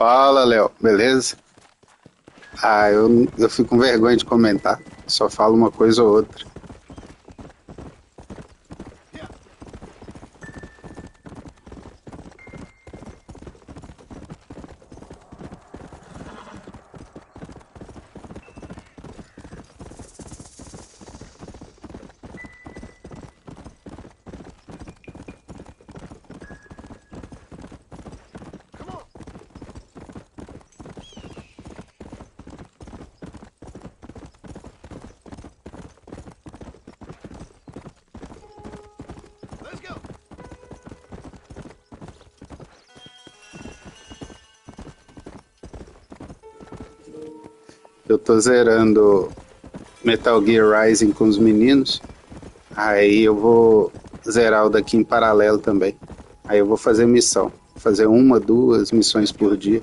Fala, Léo, beleza? Eu fico com vergonha de comentar, só falo uma coisa ou outra. Eu tô zerando Metal Gear Rising com os meninos, aí eu vou zerar o daqui em paralelo também. Aí eu vou fazer missão, fazer uma, duas missões por dia.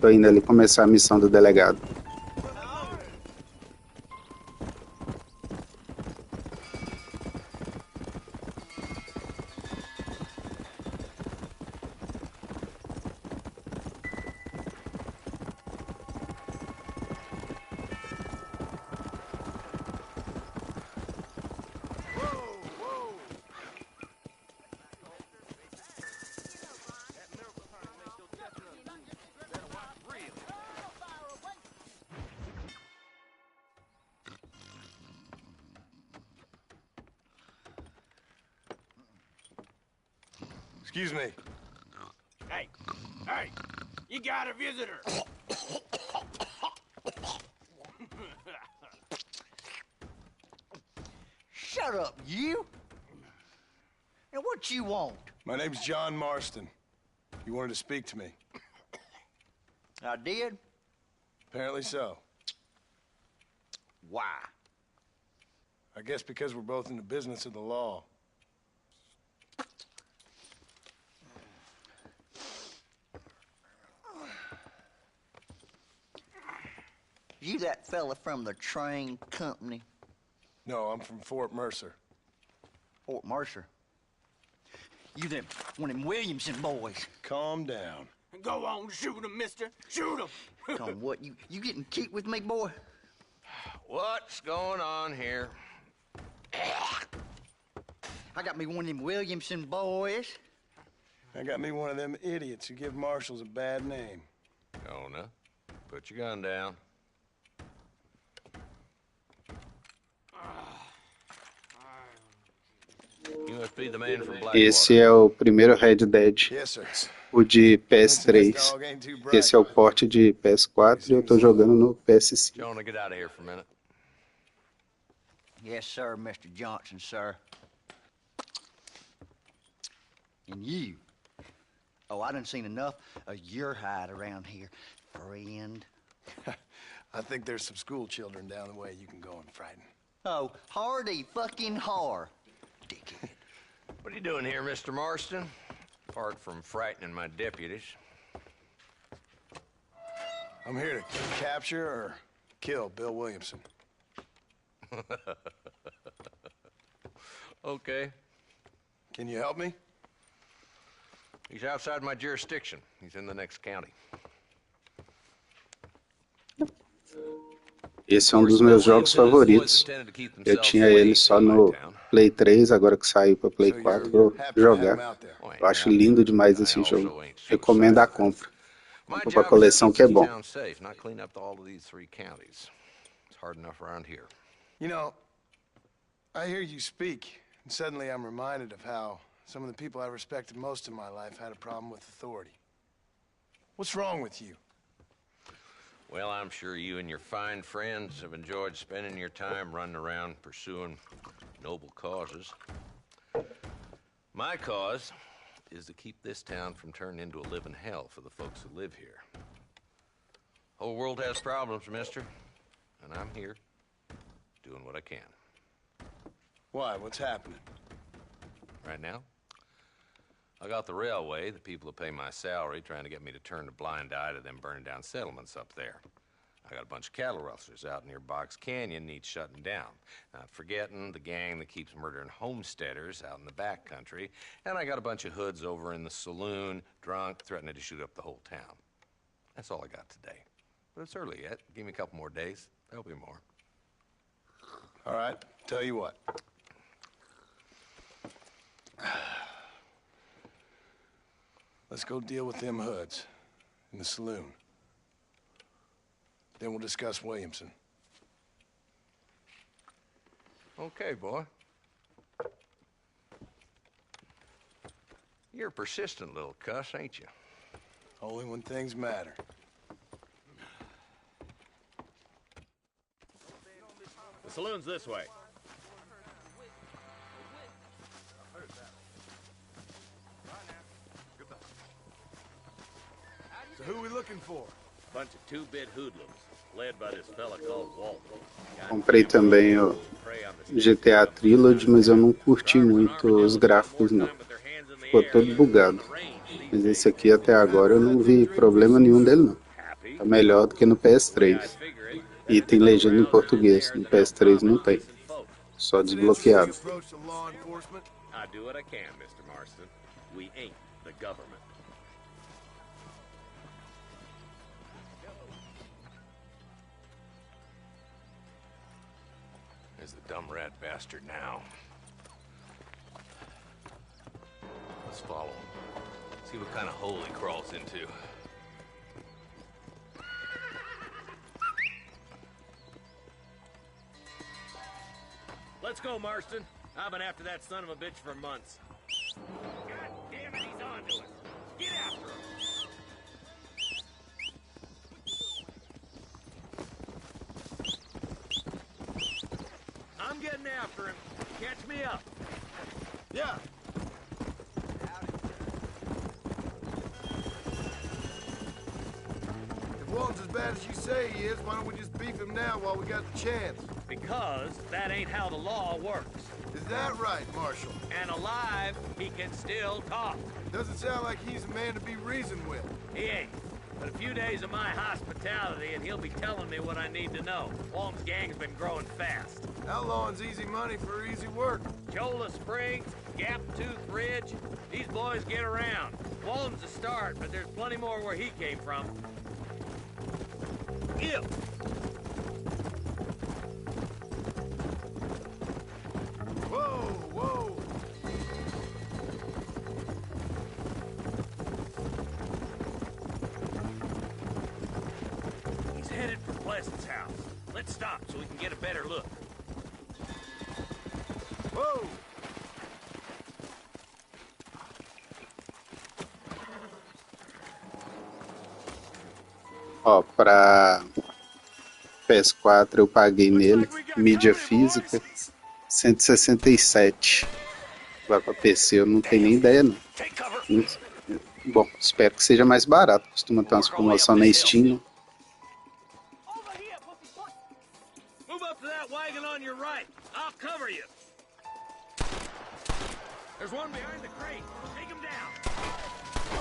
Tô indo ali começar a missão do delegado. Excuse me. Hey, you got a visitor. Shut up, you! And what you want? My name's John Marston. You wanted to speak to me. I did? Apparently so. Why? I guess because we're both in the business of the law. You that fella from the train company? No, I'm from Fort Mercer. Fort Mercer? You them, one of them Williamson boys. Calm down. Go on, shoot him, mister. Shoot him. On what, you getting kicked with me, boy? What's going on here? I got me one of them Williamson boys. I got me one of them idiots who give marshals a bad name. Jonah, put your gun down. You must be the man from Blackwater. Esse é o primeiro Red Dead, Yes, sir. o de PS3. Esse é o porte de PS4 e eu tô jogando no PS5. Jonah, get out of here for a minute. Yes, sir, Mr. Johnson, sir. And you. Oh, I done seen enough of your hide around here, friend. I think there's some school children down the way you can go and frighten. Oh, hardy fucking har. Dickhead. What are you doing here, Mr. Marston? Apart from frightening my deputies. I'm here to capture or kill Bill Williamson. Okay. Can you help me? He's outside my jurisdiction. He's in the next county. Esse é um dos meus jogos favoritos. Eu tinha ele só no Play 3, agora que saiu para Play 4, vou jogar. Eu acho lindo demais esse jogo. Recomendo a compra. Compra pra coleção que é bom. You know, I hear you speak, and suddenly I'm reminded of how some of the people I respected most in my life had a problem with authority. What's wrong with you? Well, I'm sure you and your fine friends have enjoyed spending your time running around pursuing noble causes. My cause is to keep this town from turning into a living hell for the folks who live here. Whole world has problems, mister, and I'm here doing what I can. Why? What's happening? Right now, I got the railway, the people who pay my salary, trying to get me to turn a blind eye to them burning down settlements up there. I got a bunch of cattle rustlers out near Box Canyon needs shutting down. Not forgetting the gang that keeps murdering homesteaders out in the back country. And I got a bunch of hoods over in the saloon, drunk, threatening to shoot up the whole town. That's all I got today. But it's early yet. Give me a couple more days. There'll be more. All right, tell you what. Let's go deal with them hoods in the saloon. Then we'll discuss Williamson. Okay, boy. You're a persistent little cuss, ain't you? Only when things matter. The saloon's this way. So who are we looking for? Bunch of two-bit hoodlums, led by this fella called Walt. Comprei também o GTA Trilogy, mas eu não curti muito os gráficos não. Ficou todo bugado. Mas esse aqui até agora eu não vi problema nenhum dele não. Tá melhor do que no PS3. E tem legenda em português. No PS3 não tem. Só desbloqueado. I do what I can, Mr. Marston. We ain't the government. There's the dumb rat bastard now. Let's follow him. See what kind of hole he crawls into. Let's go, Marston. I've been after that son of a bitch for months. God damn it, he's on to us. Get after him. I'm getting after him. Catch me up. Yeah. If Walton's as bad as you say he is, why don't we just beef him now while we got the chance? Because that ain't how the law works. Is that right, Marshal? And alive, he can still talk. Doesn't sound like he's a man to be reasoned with. He ain't. But a few days of my hospitality and he'll be telling me what I need to know. Walton's gang's been growing fast. Outlawing's easy money for easy work. Cholla Springs, Gap Tooth Ridge, these boys get around. Walton's a start, but there's plenty more where he came from. Ew! Whoa, whoa! He's headed for Pleasant's house. Let's stop so we can get a better look. Whoa! Ó, pra PS4 eu paguei nele, mídia física, 167. Agora pra PC eu não tenho nem ideia não. Bom, espero que seja mais barato. Costuma ter umas promoções na Steam. Move up to that wagon on your right. I'll cover you. There's one behind the crate. Take him down.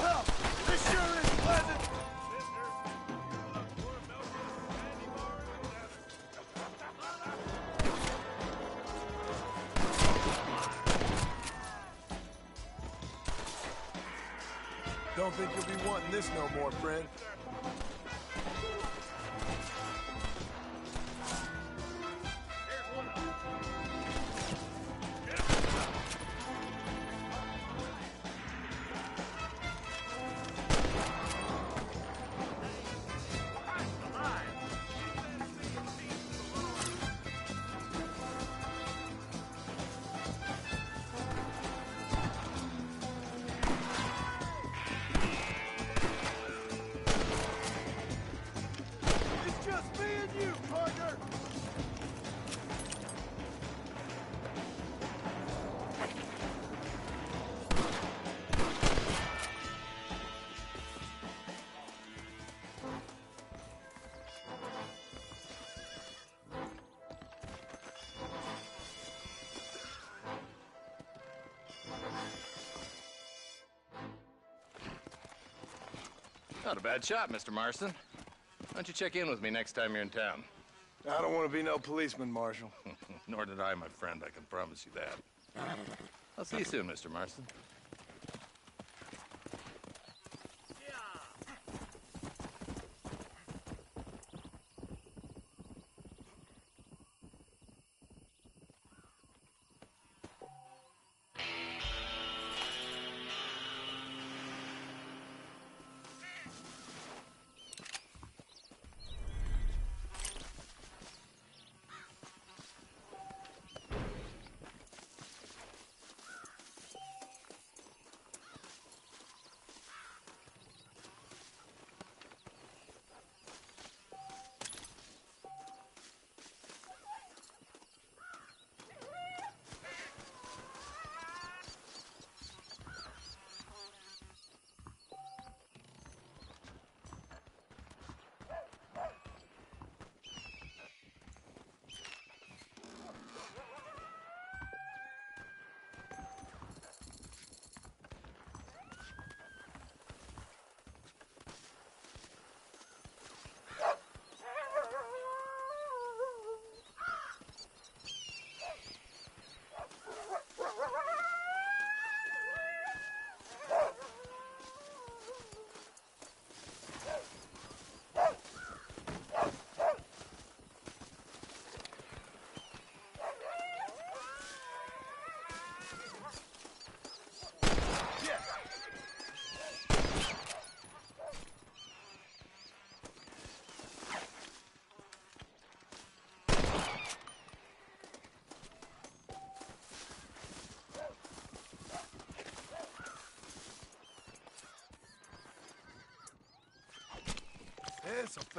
Well, this sure is pleasant. Don't think you'll be wanting this no more, friend. It's just me and you, partner. Not a bad shot, Mr. Marston. Why don't you check in with me next time you're in town? I don't want to be no policeman, Marshal. Nor did I, my friend. I can promise you that. I'll see you soon, Mr. Marston.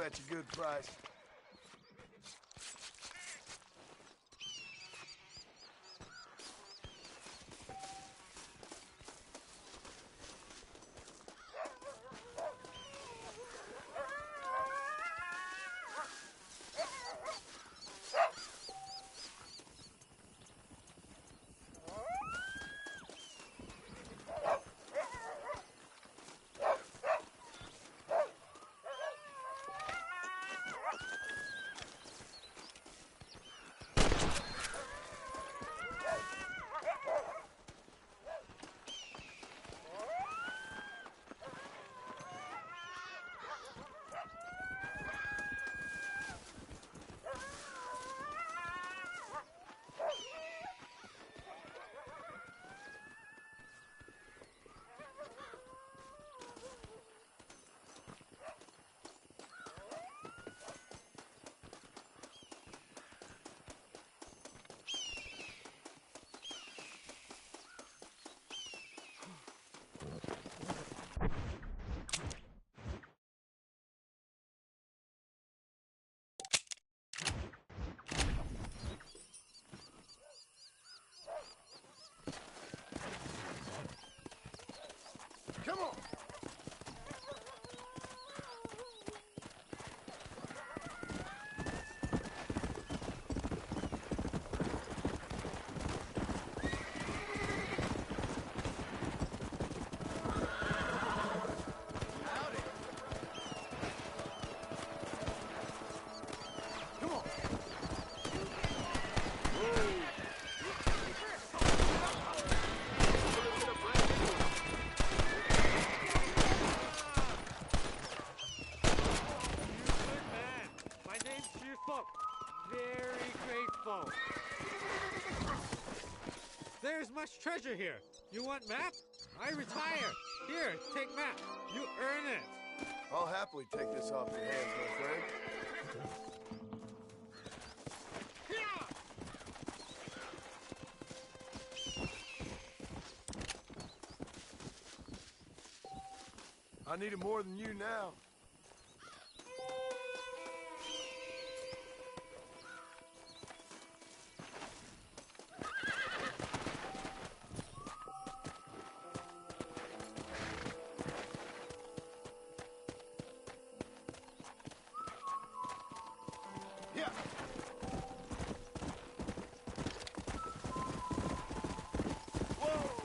fetch a good price. Come on! Very grateful. There's much treasure here. You want map? I retire. Here, take map. You earn it. I'll happily take this off your hands, my friend. I need it more than you now. Yeah. Whoa!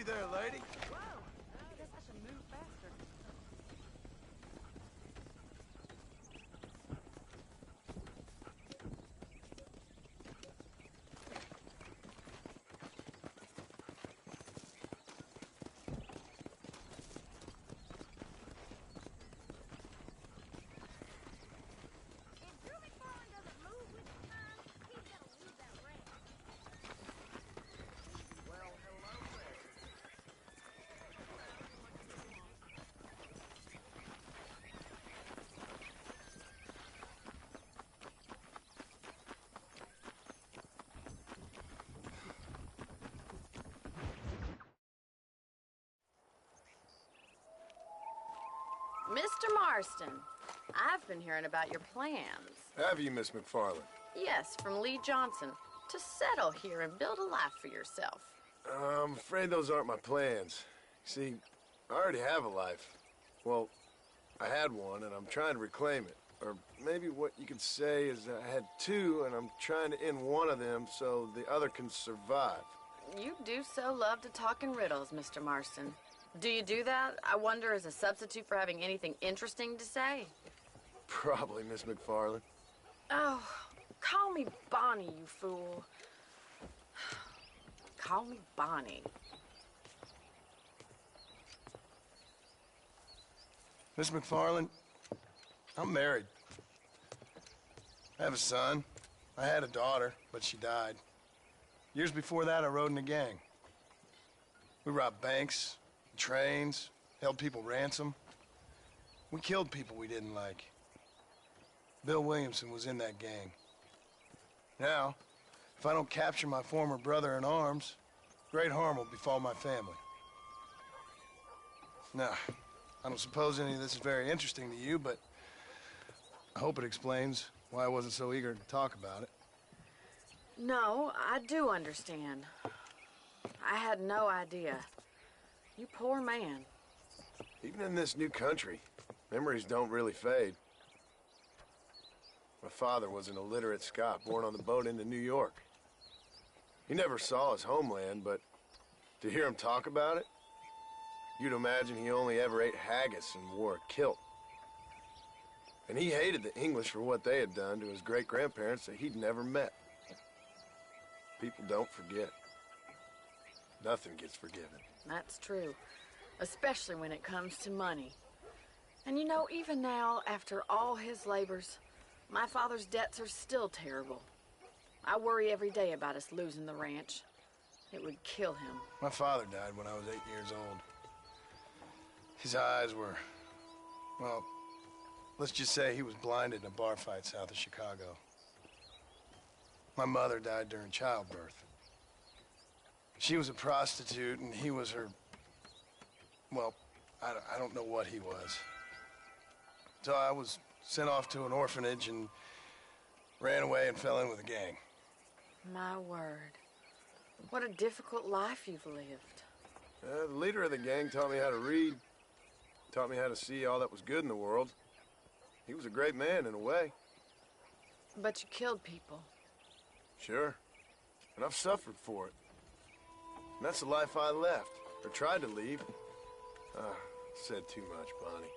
there, lady. Whoa. I guess I should move faster. If Drew McFarlane doesn't move with the times, he's gonna lose that ranch. Well, hello there. Mr. Marston, I've been hearing about your plans. Have you, Miss McFarland? Yes, from Lee Johnson, to settle here and build a life for yourself. I'm afraid those aren't my plans. See, I already have a life. Well, I had one, and I'm trying to reclaim it. Or maybe what you could say is that I had two, and I'm trying to end one of them so the other can survive. You do so love to talk in riddles, Mr. Marston. Do you do that, I wonder, as a substitute for having anything interesting to say? Probably, Miss McFarland. Oh, call me Bonnie, you fool. Call me Bonnie. Miss McFarland, I'm married. I have a son. I had a daughter, but she died. Years before that, I rode in a gang. We robbed banks, trains, held people ransom. We killed people we didn't like. Bill Williamson was in that gang. Now, if I don't capture my former brother in arms, great harm will befall my family. Now, I don't suppose any of this is very interesting to you, but I hope it explains why I wasn't so eager to talk about it. No, I do understand. I had no idea. You poor man. Even in this new country, memories don't really fade. My father was an illiterate Scot born on the boat into New York. He never saw his homeland, but to hear him talk about it, you'd imagine he only ever ate haggis and wore a kilt. And he hated the English for what they had done to his great-grandparents that he'd never met. People don't forget. Nothing gets forgiven. That's true. Especially when it comes to money. And you know, even now, after all his labors, my father's debts are still terrible. I worry every day about us losing the ranch. It would kill him. My father died when I was 8 years old. His eyes were, well, let's just say he was blinded in a bar fight south of Chicago. My mother died during childbirth. She was a prostitute, and he was her, well, I don't know what he was. So I was sent off to an orphanage and ran away and fell in with a gang. My word. What a difficult life you've lived. The leader of the gang taught me how to read, taught me how to see all that was good in the world. He was a great man in a way. But you killed people. Sure. And I've suffered for it. And that's the life I left, or tried to leave. Said too much, Bonnie.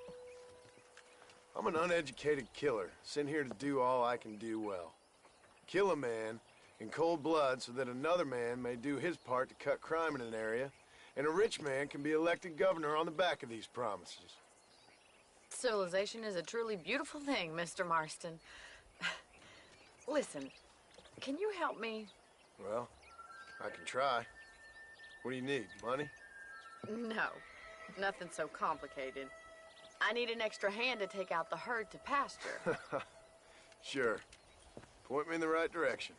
I'm an uneducated killer, sent here to do all I can do well. Kill a man in cold blood so that another man may do his part to cut crime in an area, and a rich man can be elected governor on the back of these promises. Civilization is a truly beautiful thing, Mr. Marston. Listen, can you help me? Well, I can try. What do you need, money? No, nothing so complicated. I need an extra hand to take out the herd to pasture. Sure. Point me in the right direction.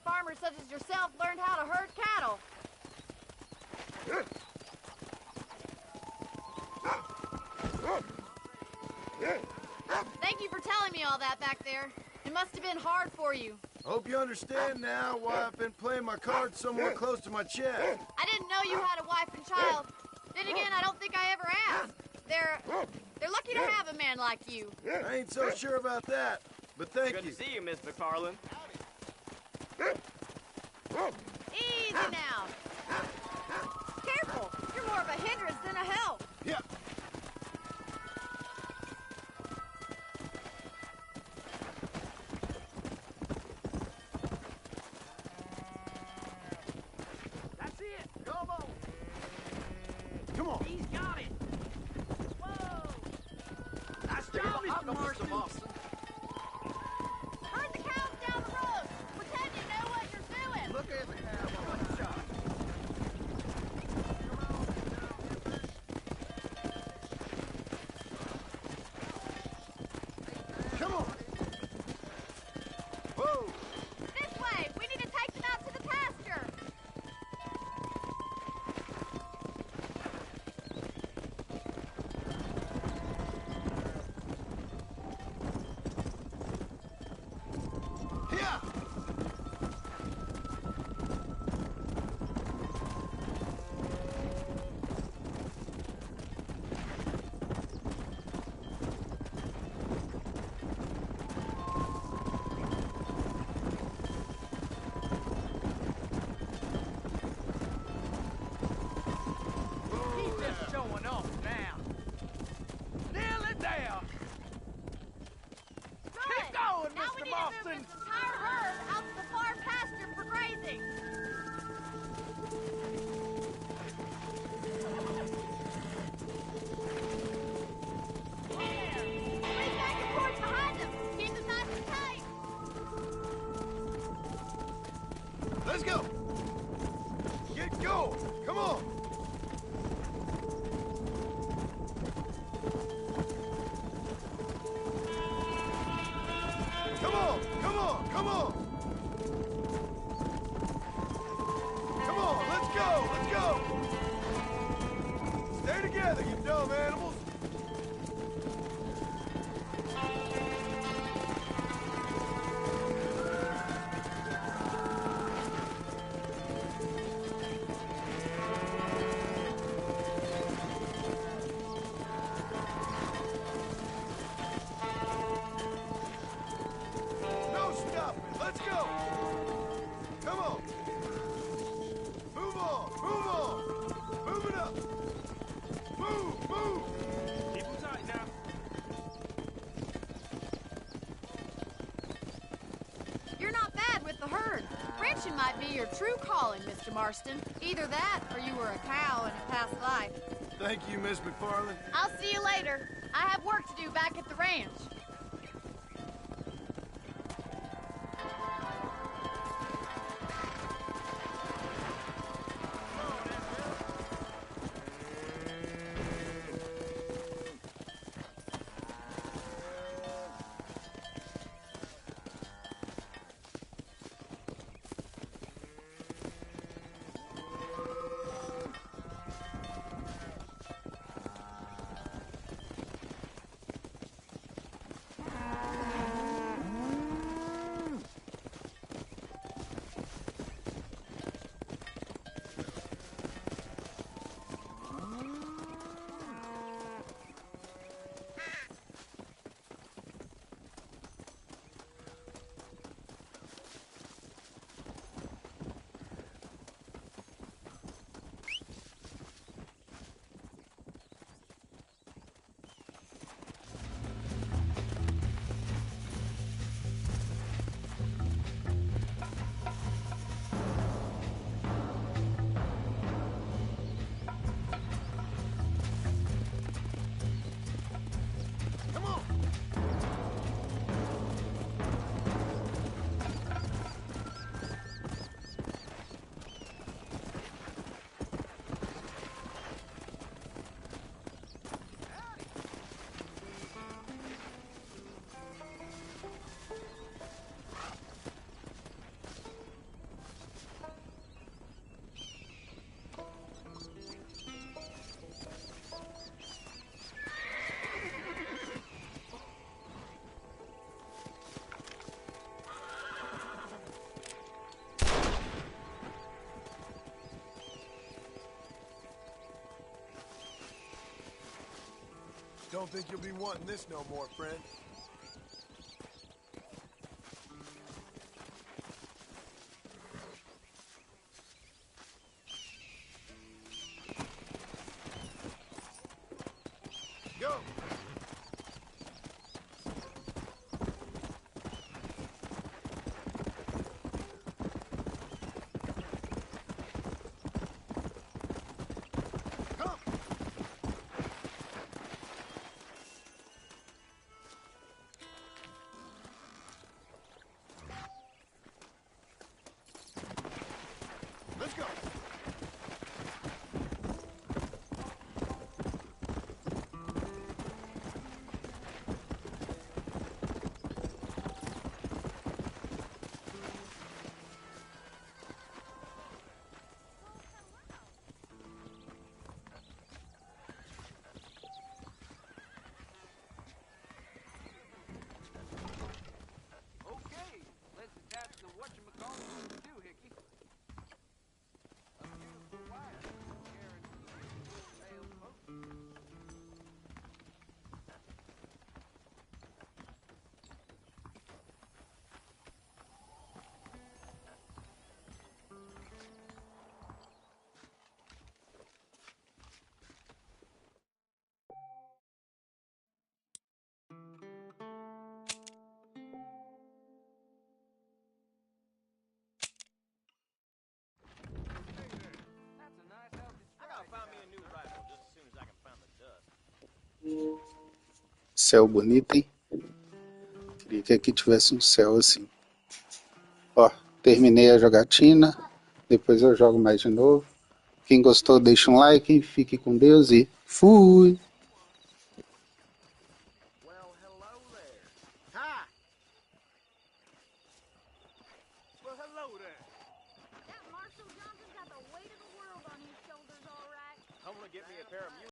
Farmers such as yourself learned how to herd cattle. Thank you for telling me all that back there. It must have been hard for you. Hope you understand now why I've been playing my cards somewhere close to my chest. I didn't know you had a wife and child. Then again, I don't think I ever asked. They're lucky to have a man like you. I ain't so sure about that, but thank Good you. to see you, Miss McFarland. Easy now. Careful. You're more of a hindrance than a help. Yeah. That's it. Come on. Come on. He's got it. Whoa. Nice job, Mr. Marston. Herd the cows down the road. Pretend you know what you're doing. Look at the cowboy. Good shot. Come on. Whoa. This way. We need to take them out to the pasture. Here. He's just showing off now. Nail it down. Good. Keep going, Now we Mr. need to Marston. move this entire herd out to the farm pasture for grazing. There. Reach back and forth behind them. Keep them nice and tight. Let's go. Get going. Come on. Come on. Come on. Come on. Come on. Let's go. Let's go. Stay together, you dumb animals. No stopping. Let's go. Come on. Move on. Move on. Move it up. Move. Move. Keep him tight now. You're not bad with the herd. Ranching might be your true calling, Mr. Marston. Either that, or you were a cow in a past life. Thank you, Miss McFarland. I'll see you later. I have work to do back at the ranch. don't think you'll be wanting this no more, friend. Go! Let's go! Okay, let's attach the whatchamacallit to the doohickey. I gotta find me a new rifle just as soon as I can find the dust. Céu bonito, hein? Queria que aqui tivesse um céu assim. Ó, terminei a jogatina. Depois eu jogo mais de novo. Quem gostou, deixa um like. Fique com Deus e fui! Well, hello there. Hi! Well, hello there. That Marshall Johnson's got the weight of the world on his shoulders, all right. I'm gonna get me a pair of